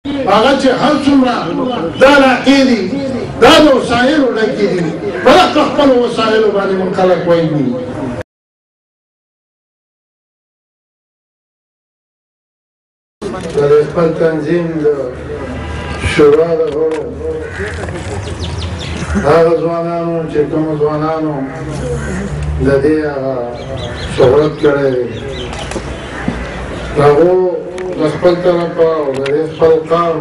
هغه چې هر څومره دا علاقې دي دا د وسایلو ډکې دي په دغه خپلو وسایلو باندې موږ خلک وایي د خپل تنظیم د شورا د غړو هغه ځوانانو چې کوم ځوانانو د دې هغه شهرت کړی دی هغو د خپل طرفه او د دې خپل قام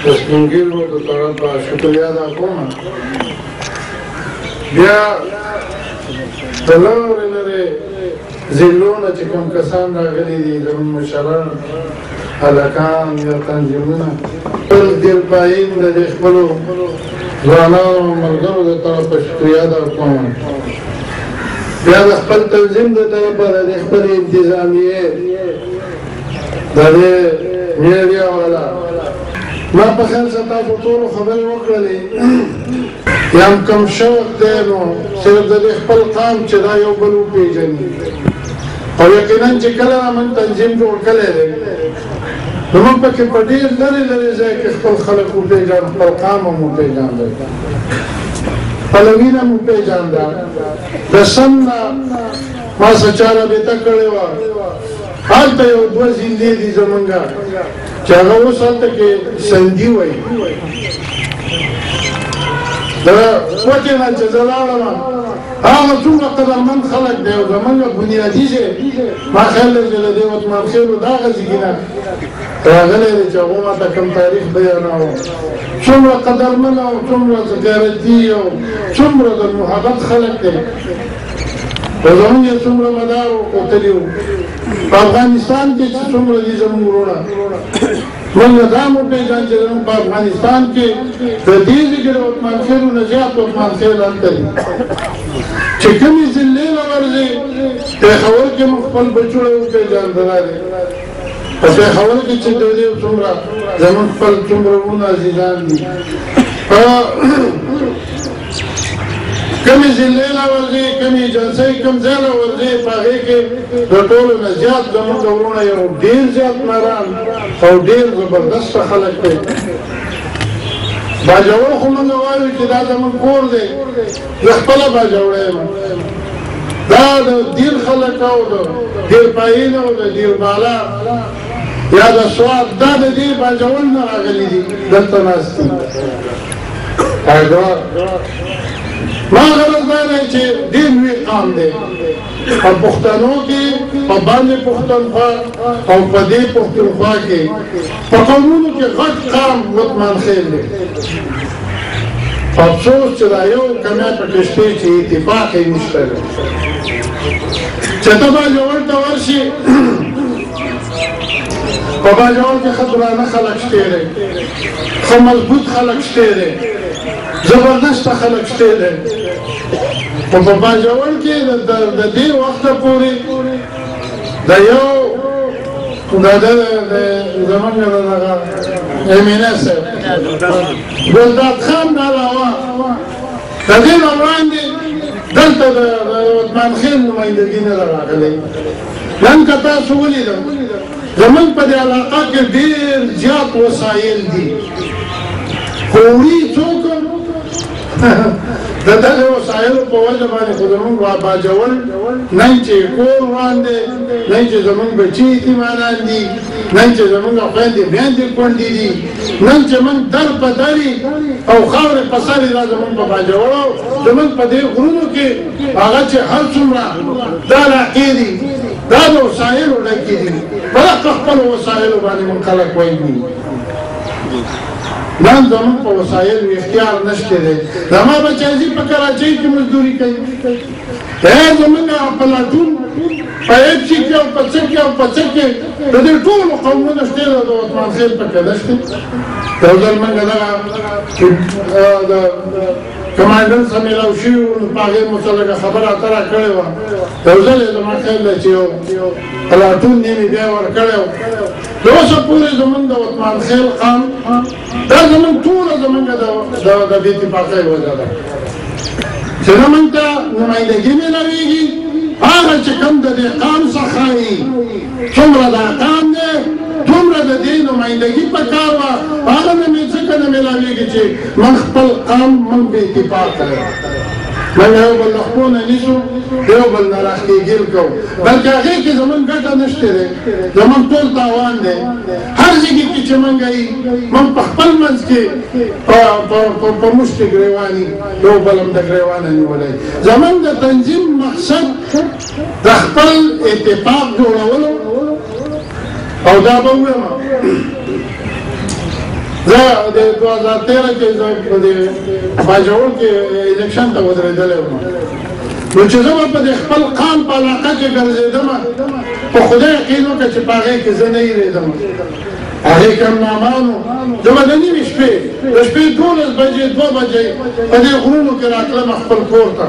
د سپین ږیرو د طرفه شکریه ادا کوم بیا د لرې لرې ضلعونه چې کوم کسان راغلي دي زموږ مشران هلکان یا تنظیمونه خپل دلپایین د دې خپلو ځوانانو او ملګرو د طرفه شکریه ادا کوم بیا د خپل تنظیم د طرفه د دې خپلې انتظامیې د دې میډیا والا ما په خیال چې تاسو ټولو خبرې وکړلې یا هم کوم شوق دی نو صرف د دې خپل قام چې دا یو بل وپېژني او یقینا چې کله موږ تنظیم جوړ کړی دی نو موږ پکې په ډېر لرې لرې ځای کې خپل خلک وپېژاند خپل قام هم وپېژانده پلوینه هم وپېژانده د سم نه ما څه چا رابطه کړې وه هلته یو دوه زندې دي زمونږ چې هغه اوس هلته کې سندي وایي د وجې نه چې زه لاړم هغه څومره قدرمند خلک دی او زمونږ بنیادي شی ما خیال دی چې د دې عثمان خیلو دغه ځای نه راغلی دی چې هغو ماته کوم تاریخ بیانوه څومره قدرمن او څومره غیرتي او څومره د محبت خلک دی او زمونږ یې څومره مدار وکوتلي وو په افغانستان کې چې څومره دي زمونږ وروڼه موږ دا هم وپېژاند چې زمونږ په افغانستان کې د دې ځای کې د عثمان خیلو نه زیات عثمان خیل هلته دي چې کومې ضلعې له ورځې پېښور کې موږ خپل بچوړی وپېژندلی دی په پېښور کې چې د دې څومره زمونږ خپل څومره وروڼه عزیزان دي کمی ضلعې له ورځې کمی ایجنسۍ کوم ځای له ورځې په هغې کې د ټولو نه زیات زموږ وروڼه یو ډېر زیات نران او ډېر زبردسته خلک دی باجوړ خو موږ وایو چې دا زموږ کور دی زه خپله باجوړی یم دا د دیر خلک او د دیر پایین او د دیر بالا یا د سوات دا د دې باجوړ نه راغلي دي دلته ناست دي ما غرض دا دی چې ډېر لوی قام دی په پښتنو کې په باندې پښتونخوا او په دې پښتونخوا کې په قومونو کې غټ قام عثمان خیل دی افسوس چې دا یو کمی پکې شته چې اتفاق یې نشته دی چې ته باجوړ ته ورشي په باجوړ کې ښه درانه خلک شته دی ښه مضبوط خلک شته دی زبردست خلک شته دی خو په باجوړ کې د دې وخته پورې د یو زمونږ دغه امینه صاحب ګلداد خان نه علاوه د دې نه وړاندې دلته د عثمان خیل نمایندګي نه ده راغلی نن که تاسو ولیدم زمونږ په دې علاقه کې ډېر زیات وسایل دي خو وړي څوک د دغه وسایلو په وجه باندې خو زمونږ باجوړ نه چې کور وړاندې نه چې زمونږ بچي یتیمانان دي نه چې زمونږ خویندې میندې کونډې دي نه چې موږ در په درې او خاورې په سرې دا زمونږ په باجوړو زمونږ په دې غرونو کې هغه چې هر څومره دا علاقې دي دا د وسایلو ډکې دي په دغه خپلو وسایلو باندې موږ خلک وایي نن زمونږ په وسایلو اختیار نشته دی زما بچی ځي په کراچۍ کې مزدوري کوي زمونږ په لاټون په ایپسي کې او په څه کې او په څه کې د دې ټولو قومونه شته د عثمان خیل پکې نشته یو ځل موږ دغه کمانډر سره میلاو شوي وو نو په هغې مو څه لږه خبره اتره کړې وه یو ځل یې زما خیال دی چې یو پلاټون یې مې بیا ورکړی و د اوسه پورې زمونږ د عثمان خیل قام دا زمونږ ټوله زمونږ د بې اتفاقۍ وجه ده چې نه موږ ته نمایندګي میلاویږي هغه چې کوم د دې قام څخه وي څومره دا قام دی دومره د دې نمایندګي په کار وه هغه نه مې ځکه نه میلاوېږي چې من خپل قام من بې اتفاق کړی من یو بل له خپلو نه نیسو یو بل نه راښکېګیر کوو بلکې هغې کې زمونږ ګټه نشته دی زمونږ ټول تاوان دی هر ځای کې چې موږ یي موږ په خپل منځ کې په موږ کې ګریواني یو بل هم د ګریوانه نیولی زمونږ د تنظیم مقصد د خپل اتفاق جوړولو او دا به ووایم زه د 2013 کې زه په دې باجوړ کې الیکشن ته ودرېدلی وم نو چې زه به په دې خپل قام په علاقه کې ګرځېدم په خدای یقین وکړه چې په هغې کې زه نه هېرېدم هغې کمنامانو زه به د نیمې شپې د شپې 12 بجې 2 بجې په دې غرونو کې راتلم خپل کور ته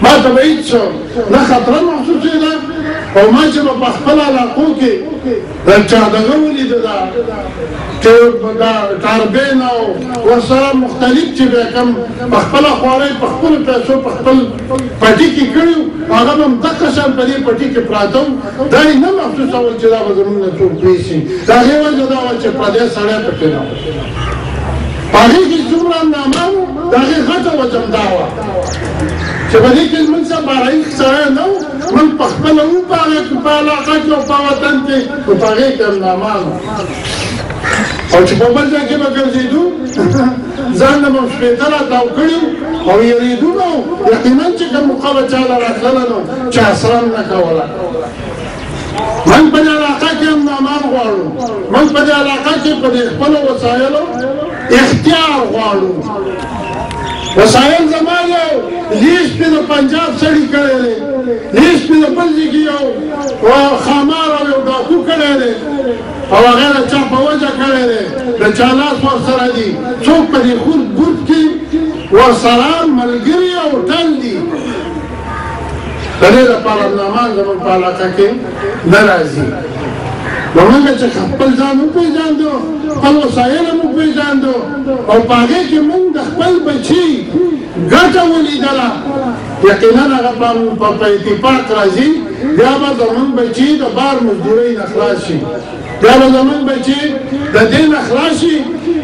ما ته به هېڅ نه خطره محسوسېده او ما چې به په خپل علاقو کې د چا دغه ولیده ده چې دا کاربین او ورسره مختلف چې بیا کوم په خپله خوارۍ په خپلو پیسو په خپل پټي کې کړي وو هغه به هم دغه شان په دې پټي کې پراته وو دا یې نه محسوسول چې دا به زموږ نه څوک بیسي د هغې وجه دا وه چې پردی سړی پکې نه و په هغې کې څومره نامه وو د هغې غټه وجه هم دا وه چې په دې کې زموږ څه بارایي سړی نه وو موږ په خپله وو په علاقه کې او په وطن کې نو په هغې کې هم نامان وو او چې په بل ځای کې به ګرځېدو ځان نه به هم شپېته راتاو کړي او یېرېدو به وو یقینا چې کوم موقع به چاله راتلله نو چې اسره هم نه کوله من په دې علاقه کې هم نامان غواړو من په دې علاقه کې په دې خپلو وسایلو اختیار غواړو وسایل زما یو لیست پې د پنجاب سړي کړی دی لیست پې د بل ځای کې یو خامار او یو ډاکو کړی دی او هغه د چا په وجه کړی دی د چا لاس ورسره دي څوک په دې خود ګوت کې ورسره ملګري او ټل دي د دې لپاره نامان زموږ په علاقه کې نه راځي نو موږ چې خپل ځان وپېژاندو خپل وسایل هم وپېژاندو او په هغې کې موږ د خپل بچي ګټه ولیدله یقینا هغه په اتفاق راځي بیا به زموږ بچي د بار مزدورۍ نه خلاص شي بیا به زموږ بچي د دې نه خلاص شي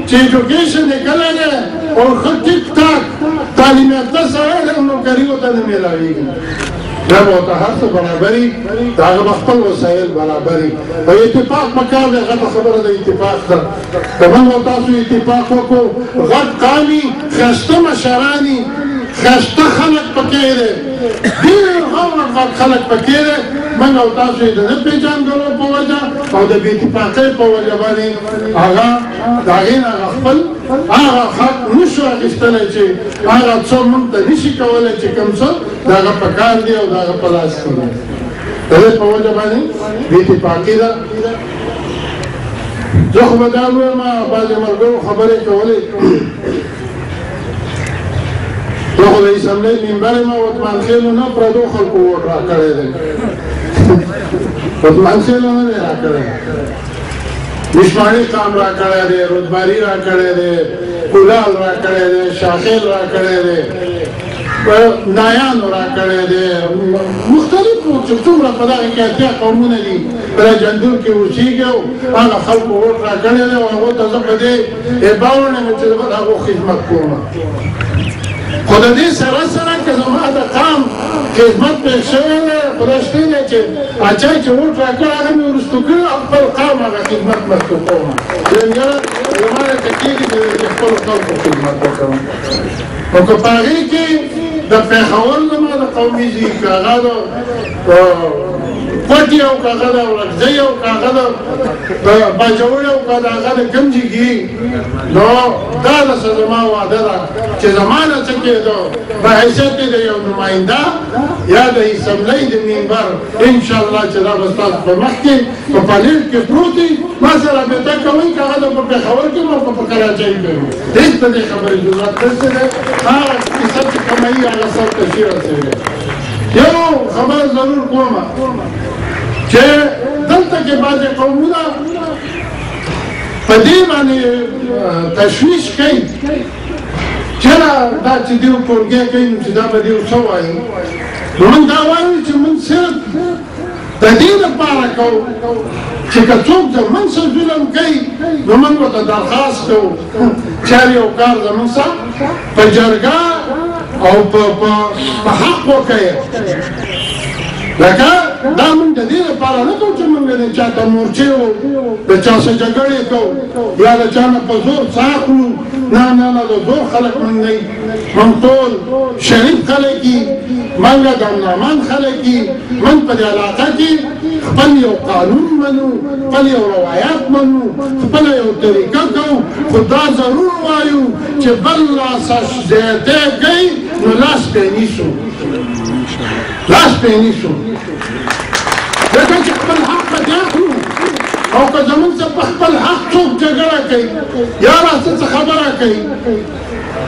چې ایجوکیشن یې کلی دی او ښه ټیک ټاک تعلیم یافته سړی دی نوکري ورته نه میلاوېږي بیا به ورته هر څه برابري د هغه به خپل وسایل برابري او اتفاق پکار دی غټه خبره د اتفاق ده که موږ او تاسو اتفاق وکړو غټ قامي ښایسته مشراني ښایسته خلک پکې دی ډېر غټ خلک پکې دی موږ او تاسو یې د نه پېژندلو په وجه او د بې اتفاقۍ په وجه باندې هغه د هغې نه هغه خپل هغه حق نشو اخیستلی چې هغه څه موږ ته نشي کولی چې کوم څه د هغه په کار دی او د هغه په لاس کې دی د دې په وجه باندې بې اتفاقي ده زه خو به دا ووایم بعضې ملګرو خبرې کولې زه خو د اسمبلۍ ممبر یم او عثمان خېلو نه پردو خلکو ووټ راکړی دی عثمان خېلو نه دی راکړی مشماړي قام راکړی دی رودباري راکړی دی کولال راکړی دی شاخیل راکړی دی نایانو راکړی دی مختلف چې څومره په دغه کې اتیا قومونه دي په جندور کې اوسېږي او هغه خلکو ووټ راکړی دی او هغو ته زه په دې باور نه یم چې زه به د هغو خدمت کوم خو د دې سره سره که زما د قام خدمت پېښ شوی دی خدای شته دی چې اچای چې ووټ راکړی هغه مې وروستو کړي او خپل قام هغه خدمت مخکې کوم زما نه ته کېږي چې د خپلو خلکو خدمت وکړم نو که په هغې کې د پېښور زما د قومي ځي که هغه د پټي او که هغه د ورکزۍ او که هغه د باجوړ او که د هغه د کوم ځای کې نو دا داسې زما وعده ده چې زما نه څه کېدو په حیثیت د یو نماینده یا د اسمبلۍ د ممبر انشاءالله چې دا به ستاسو په مخ کې په پلیټ کې پروت وي ما سره رابطه کوئ که هغه د په پېښور کې وي او که په کراچۍ کې وي هېڅ د دې خبرې ضرورت نشته دی هغه کیسه چې کموي هغه سر ته شي رسوي یو خبره ضرور کومه چې دلته کې بعضې قومونه په دې باندې تشویش کوي چېرې دا چې دیو ټولګی کوي نو چې دا به دیو څه وایي نو موږ دا وایو چې موږ صرف د دې لپاره کوو چې که څوک زموږ سره ظلم کوي نو موږ ورته درخواست کوو چې هر یو کار زموږ سره په جرګه او په حق وکړي لکه دا موږ د دې لپاره نه کوو چې موږ د چا ته مورچې د چا سره جګړې کوو یا د چا نه په زور څه اخلو نه نه نه د زور خلک موږ نه یو موږ ټول شریف خلک یو موږ د امنامان خلک یو موږ په دې علاقه کې خپل یو قانون منو خپل یو روایات منو خپل یو طریقه کوو خو دا ضرور وایو چې بل لاسه زیاتی کوي نو لاس پرې نیسو لاس پرې نیسو ځکه چې خپل حق پکې اخلو او که زموږ څخه په خپل حق څوک جګړه کوي یا راڅه څه خبره کوي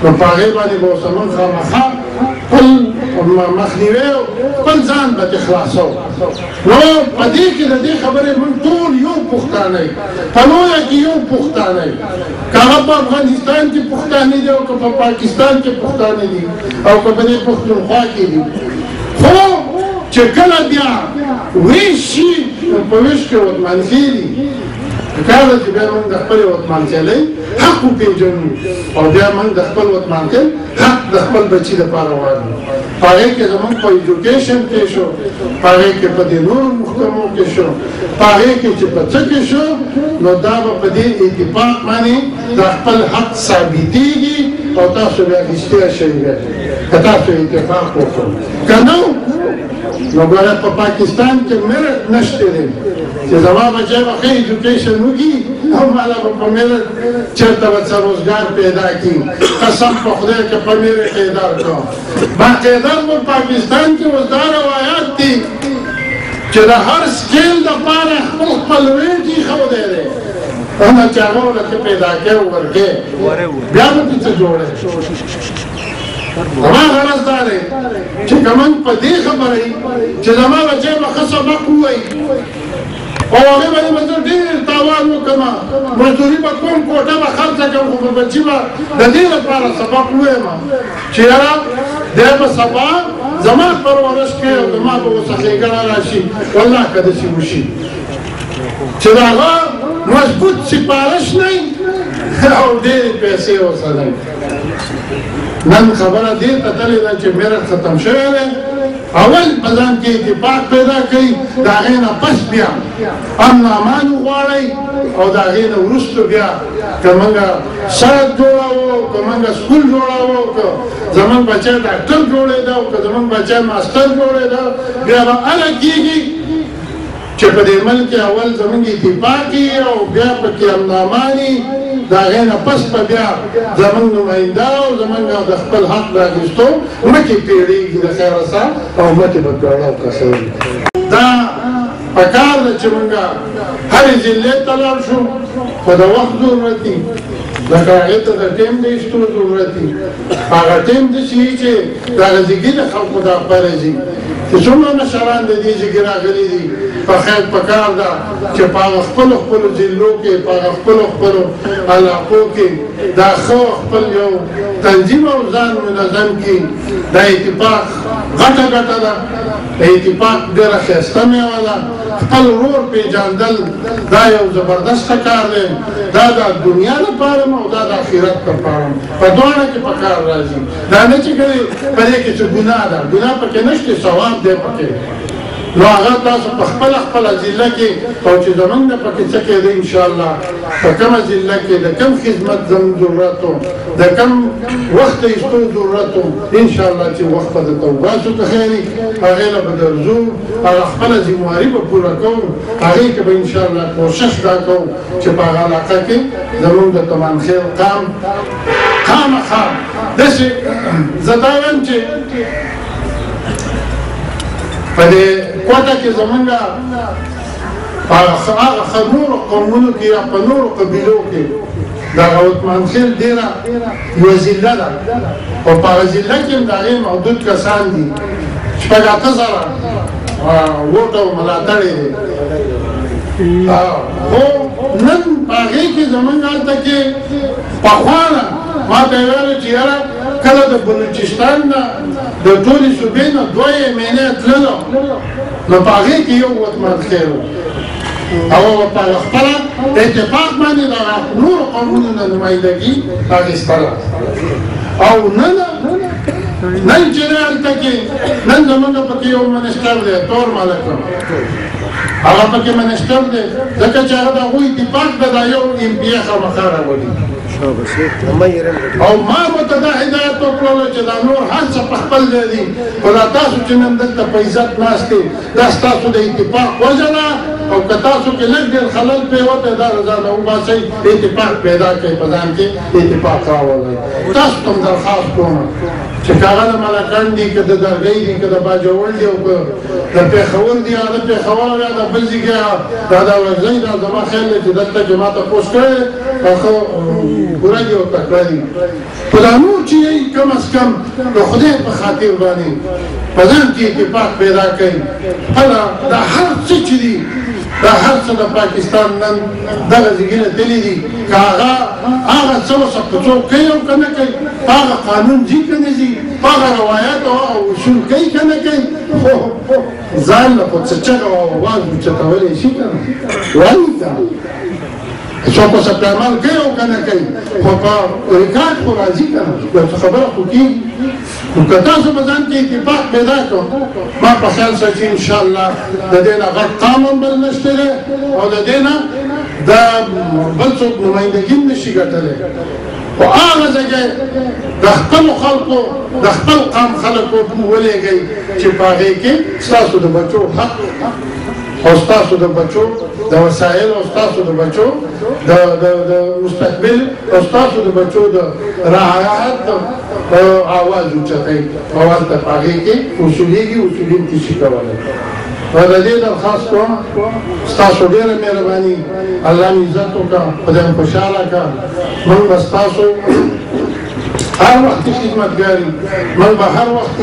نو په هغې باندې به اوس موږ خامخا خپل مخنیوی خپل ځان به ترې خلاصوو نو په دې کې د دې خبرې موږ ټول یو پښتانه یو په لویه کې یو پښتانه یو که هغه په افغانستان کې پښتانه دي او که په پاکستان کې پښتانه دي او که په دې پښتونخوا کې دي خو چې کله بیا ویش شي نو په ویش کې وطمانخېلي پکار ده چې بیا موږ د خپلې وطمانخېلۍ حق وپېژنو او بیا موږ د خپل وطمانخېل حق د خپل بچي دپاره وایو په هغې کې زموږ په ایجوکیشن کې شو په هغې کې په دې نورو محکمو کې شو په هغې کې چې په څه کې شو نو دا به په دې اتفاق باندې د خپل حق ثابتېږي او تاسو بیا اخیستی شئ بیا که تاسو اتفاق وکړو که نه نو ګوره په پاکستان کې میرټ نشته دی چې زما بچی به ښه ایجوکیشن وکړي او ماله به په میرټ چېرته به څه روزګار پیدا کړي قسم په خدای که په میرټ یې درکړم باقاعده په پاکستان کې اوس دا روایات دي چې د هر سکیل دپاره خپل خپل ویټ ایښودی دی هغه چې هغه ورته پیدا کوي ورکوي بیا به پرې څه جوړی زما غرض دا دی چې که موږ په دې خبره یو چې زما بچی به ښه سبق ووایي او هغې باندې به زه ډېر تاوان وکړم مزدوري به کوم کوټه به خرڅه کړم خو په بچي به د دې لپاره سبق ووایم چې یاره دی به سبا زما پرورش کوي او زما به ورڅه ښېګڼه راشي والله که داسې وشي چې د هغه مضبوط سپارش نه او ډېرې پیسې ورسره نن خبره دې ته تللې ده چې میرټ ختم شوی دی اول په ځان کې اتفاق پیدا کوي د هغې نه پس بیا امنامان وغواړئ او د هغې نه وروسته بیا که موږ سړک جوړوو که موږ سکول جوړوو که زموږ بچی ډاکټر جوړېده او که زموږ بچی ماسټر جوړېده بیا به هله کېږي چې په دې ملک کې اول زموږ اتفاق او بیا پکې امناماني د هغې نه پس به بیا زموږ نماینده او زموږ د خپل حق د اخیستو مکې پیړېږي د خیره سره او مکې به پیړاو کسوي دا پکار ده چې موږ هرې ضلع ته لاړ شو خو د وخت ضرورت دي لکه هغې ته د ټیم د ایستو ضرورت دي هغه ټیم داسې وي چې دغه زیږي د خلکو دا خبره ځي چې څومره مشران د دې زیږي راغلي دي په خیر پکار ده چې په هغه خپلو خپلو ضلعو کې په هغه خپلو خپلو علاقو کې دا ښه خپل یو تنظیم او ځان منظم کړي دا اتفاق غټه ګټه ده د اتفاق ډېره ښایسته میوه ده خپل ورور پېژندل دا یو زبردسته کار دی دا د دنیا لپاره او دا د آخرت لپاره په دواړه کې په کار راځي دا نه چې په دې کې څه ګناه ده ګناه پکې نشته ثواب دی پکې نو هغه تاسو په خپله خپله ضلع کې او چې زموږ نه پکې څه کېده انشاءالله په کومه ضلع کې د کوم خدمت زموږ ضرورت و د کوم وخت د ایستو ضرورت و انشاءالله چې وخت به درته وباسو که خیر وي هغې له به درځو هغه خپله ذمواري به پوره کوو هغې کې به انشاءالله کوشش دا کوو چې په هغه علاقه کې زموږ د تمامخیل قام خامخا داسې زه دا وایم چې په دې کوټه کې زمونږ په هغه نورو قومونو کې یا په نورو قبیلو کې دغه وطمانخېل ډېره یوه ضلع ده او په هغه ضلع کې هم د هغې محدود کسان دي شپږ اته زره ووټ او ملاتړی دی خو نن په هغې کې زمونږ هلته کې پخوا نه ما ته یې ویلو چې یاره کله د بلوچستان نه د ټولې صوبې نه دوه یې مینې تللو نو په هغې کې یو وطمن خیر او په خپله اتفاق باندې د نورو قومونو نه نمایندګي اخیستله او نن چې دی هلته کې نن زمونږ پکې یو منسټر دی تور ملک هغه پکې منسټر دی ځکه چې هغه د هغوی اتفاق ده دا یو ایم پي خامخا راولي او ما ورته دا هدایت وکړلو چې دا نور هر څه په خپل ځای دي خو دا تاسو چې نن دلته په عزت ناست دی دا ستاسو د اتفاق وجه ده او که تاسو کې لږ ډېر خلل پرېوتی دا له ځانه وباسئ اتفاق پیدا کړئ په ځان کې اتفاق راولئ تاسو ته هم درخواست کوم چې که هغه د ملکڼ دي که د درګۍ دي که د باجوړ دي او که د پېښور دي یا د پېښور یا د بل ځای کې دا د ورځۍ دا زما خیال دی چې دلته چې ما تپوس کړی ښه پوره دي او تکړه دي خو دا نور چې یې کم از کم د خدای په خاطر باندې په ځان کې اتفاق پیدا کوي خپله دا هر څه چې دي دا هر څه د پاکستان نن دغه ځایونه تللي دي که هغه څه ورڅخه څوک کوي او که نه کوي په هغه قانون ځي که نه ځي په هغه روایات او هغه اصول کوي که نه کوي خو ځان له خو څه چغه او اواز اوچتولی شي که نه وایي که نه څوک ورڅه پرې عمل کوي او که نه کوي خو په ریکارډ خو راځي که نه یو څه خبره خو کېږي نو که تاسو په ځان کې اتفاق پیدا کړو ما په خیال سره چې انشاءالله د دې نه غټ قام هم بل نشته دی او د دې نه د بل څوک نمایندګي هم نشي ګټلی خو هغه ځای د خپلو خلکو د خپل قام خلکو ولېږئ چې په هغې کې ستاسو د بچو حق او ستاسو د بچو د وسایل او ستاسو د بچو د مستقبل او ستاسو د بچو د رعایت آواز اوچتئ او هلته په هغې کې اصولیږي اصولي هم شي کولی نو د دې درخواست کوم ستاسو ډېره مهرباني الله مې عزت وکړه خدای مې خوشحاله کړه موږ به ستاسو هر وخت خدمتګار یو موږ به هر وخت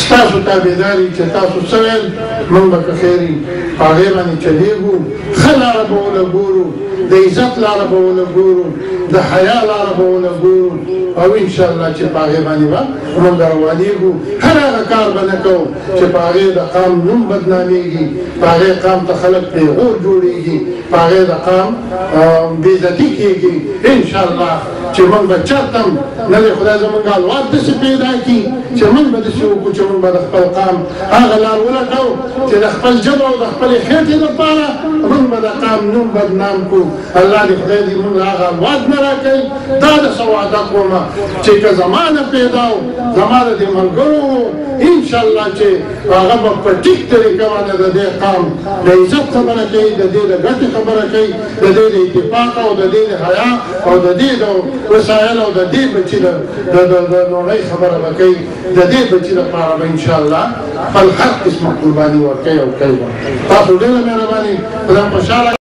ستاسو تابعداري چې تاسو څه ویل موږ به که خیر یي په هغې باندې چلېږو ښه لاره به ونه ګورو د عزت لاره به ونه ګورو د حیا لاره به ونه ګورو او انشاءالله چې په هغې باندې به موږ روانېږو هر هغه کار به نه کوو چې په هغې د قام نوم بدنامېږي په هغې قام ته خلک پیغور جوړېږي په هغې د قام بېعزتي کېږي انشاءالله چې موږ به چېرته هم نه دی خدای زموږ الواد داسې پیدا کړي چې موږ به داسې وکړو چې موږ به د خپل قام هغه لار ولټوو چې د خپل ژبه او د خپلې خېټې دپاره موږ به د قام نوم بدنام کړو الله دې خدای دې موږ هغه الواد نه راکوي دا داسې وعده کومه چې که زما نه پیدا و زما د دې ملګرو و انشاءالله چې هغه به په ټیک طریقه باندې د دې قام د عزت خبره کوي د دې د ګټې خبره کوي د دې د اتفاق او د دې د حیا او د دې د وسایل او د دې بچي د نړۍ خبره به کوي د دې بچي لپاره به انشاءالله خپل هر قسمه قرباني ورکوي او کوي تاسو ډېره مهرباني خدای خوشحاله